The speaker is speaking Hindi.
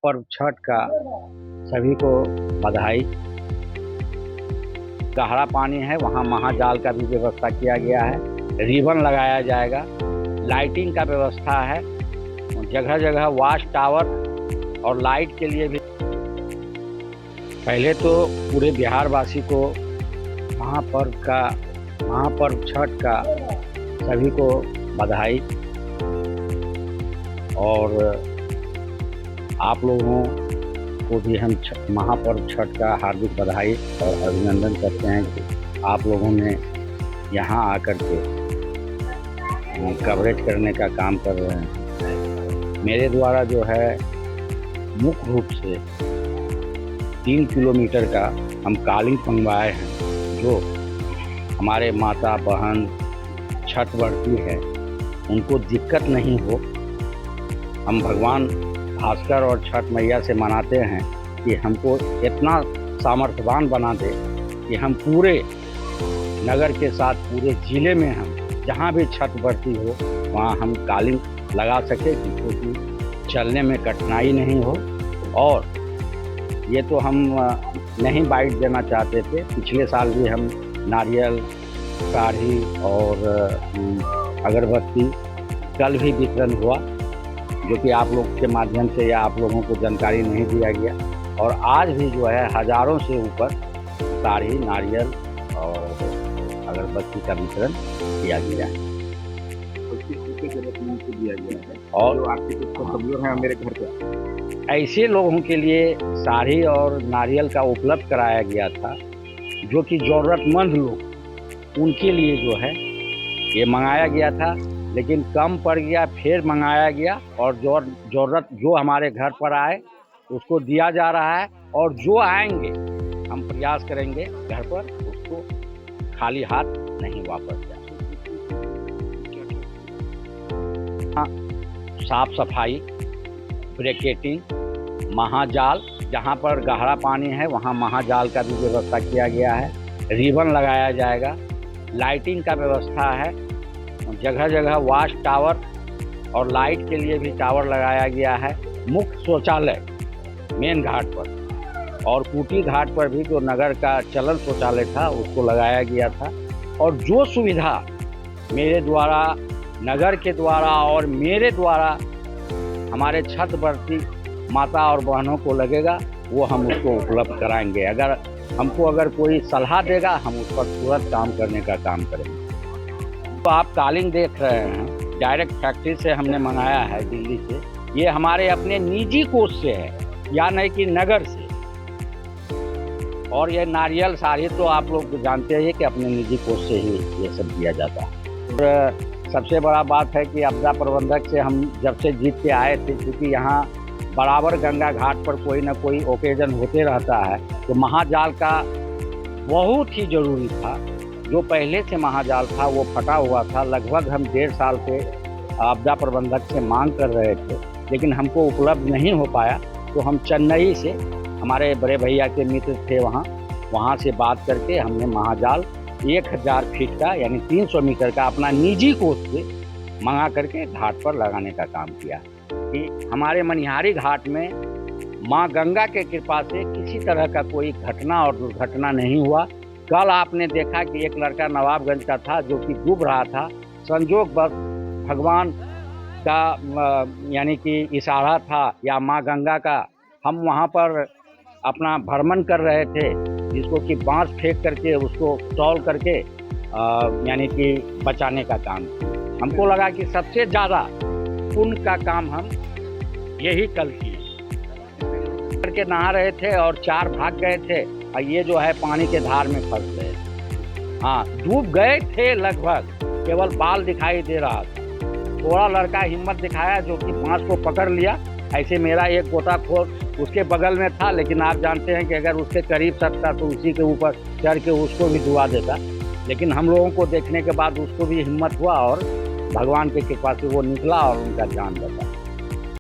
पर्व छठ का सभी को बधाई। गहरा पानी है, वहाँ महाजाल का भी व्यवस्था किया गया है। रिबन लगाया जाएगा, लाइटिंग का व्यवस्था है, जगह जगह वॉच टावर और लाइट के लिए भी। पहले तो पूरे बिहार वासी को महापर्व छठ का सभी को बधाई। और आप लोगों को भी हम महापर्व छठ का हार्दिक बधाई और अभिनंदन करते हैं कि आप लोगों ने यहाँ आकर के कवरेज करने का काम कर रहे हैं। मेरे द्वारा जो है मुख्य रूप से 3 किलोमीटर का हम कालिंग मंगवाए हैं, जो हमारे माता बहन छठ व्रती है उनको दिक्कत नहीं हो। हम भगवान भास्कर और छठ मैया से मनाते हैं कि हमको इतना सामर्थ्यवान बना दे कि हम पूरे नगर के साथ पूरे ज़िले में हम जहाँ भी छठ व्रती हो वहाँ हम कालिंग लगा सके, क्योंकि चलने में कठिनाई नहीं हो। और ये तो हम नहीं बाइट देना चाहते थे, पिछले साल भी हम नारियल, साड़ी और अगरबत्ती कल भी वितरण हुआ, जो कि आप लोग के माध्यम से या आप लोगों को जानकारी नहीं दिया गया। और आज भी जो है हज़ारों से ऊपर साड़ी, नारियल और अगरबत्ती का वितरण किया गया है। और मेरे घर पे ऐसे लोगों के लिए साड़ी और नारियल का उपलब्ध कराया गया था, जो कि ज़रूरतमंद लोग उनके लिए जो है ये मंगाया गया था, लेकिन कम पड़ गया, फिर मंगाया गया। और ज़रूरत जो हमारे घर पर आए उसको दिया जा रहा है। और जो आएंगे हम प्रयास करेंगे घर पर उसको खाली हाथ नहीं वापस जाए। साफ सफाई, ब्रैकेटिंग, महाजाल, जहाँ पर गहरा पानी है वहाँ महाजाल का भी व्यवस्था किया गया है। रिबन लगाया जाएगा, लाइटिंग का व्यवस्था है, जगह जगह वॉच टावर और लाइट के लिए भी टावर लगाया गया है। मुख्य शौचालय मेन घाट पर और कुटी घाट पर भी जो नगर का चलन शौचालय था उसको लगाया गया था। और जो सुविधा मेरे द्वारा, नगर के द्वारा और मेरे द्वारा हमारे छठ व्रती माता और बहनों को लगेगा वो हम उसको उपलब्ध कराएंगे। अगर कोई सलाह देगा हम उस पर तुरंत काम करने का काम करेंगे। तो आप कालिंग देख रहे हैं, डायरेक्ट फैक्ट्री से हमने मंगाया है दिल्ली से। ये हमारे अपने निजी कोष से है, या नहीं कि नगर से। और ये नारियल साड़ी तो आप लोग जानते हैं कि अपने निजी कोष से ही ये सब दिया जाता है। और सबसे बड़ा बात है कि आपदा प्रबंधक से हम जब से जीत के आए थे, क्योंकि यहाँ बराबर गंगा घाट पर कोई ना कोई ओकेजन होते रहता है, तो महाजाल का बहुत ही ज़रूरी था। जो पहले से महाजाल था वो फटा हुआ था। लगभग हम 1.5 साल से आपदा प्रबंधक से मांग कर रहे थे, लेकिन हमको उपलब्ध नहीं हो पाया। तो हम चेन्नई से, हमारे बड़े भैया के मित्र थे वहाँ से बात करके हमने महाजाल 1000 फीट का यानी 300 मीटर का अपना निजी कोष से मंगा करके घाट पर लगाने का काम किया। कि हमारे मनिहारी घाट में माँ गंगा के कृपा से किसी तरह का कोई घटना और दुर्घटना नहीं हुआ। कल आपने देखा कि एक लड़का नवाबगंज का था जो कि डूब रहा था। संजोग बस भगवान का यानी कि इशारा था या माँ गंगा का, हम वहाँ पर अपना भ्रमण कर रहे थे, जिसको कि बांस फेंक करके उसको तौल करके यानी कि बचाने का काम। हमको लगा कि सबसे ज़्यादा पुण्य का काम हम यही कल किए। करके नहा रहे थे और 4 भाग गए थे, और ये जो है पानी के धार में फंस गए। हाँ, डूब गए थे लगभग, केवल बाल दिखाई दे रहा था। थोड़ा लड़का हिम्मत दिखाया जो कि बांस को पकड़ लिया। ऐसे मेरा एक गोताखोर उसके बगल में था, लेकिन आप जानते हैं कि अगर उसके करीब सकता तो उसी के ऊपर चढ़ के उसको भी डुबा देता। लेकिन हम लोगों को देखने के बाद उसको भी हिम्मत हुआ और भगवान की कृपा से वो निकला और उनका जान बचा।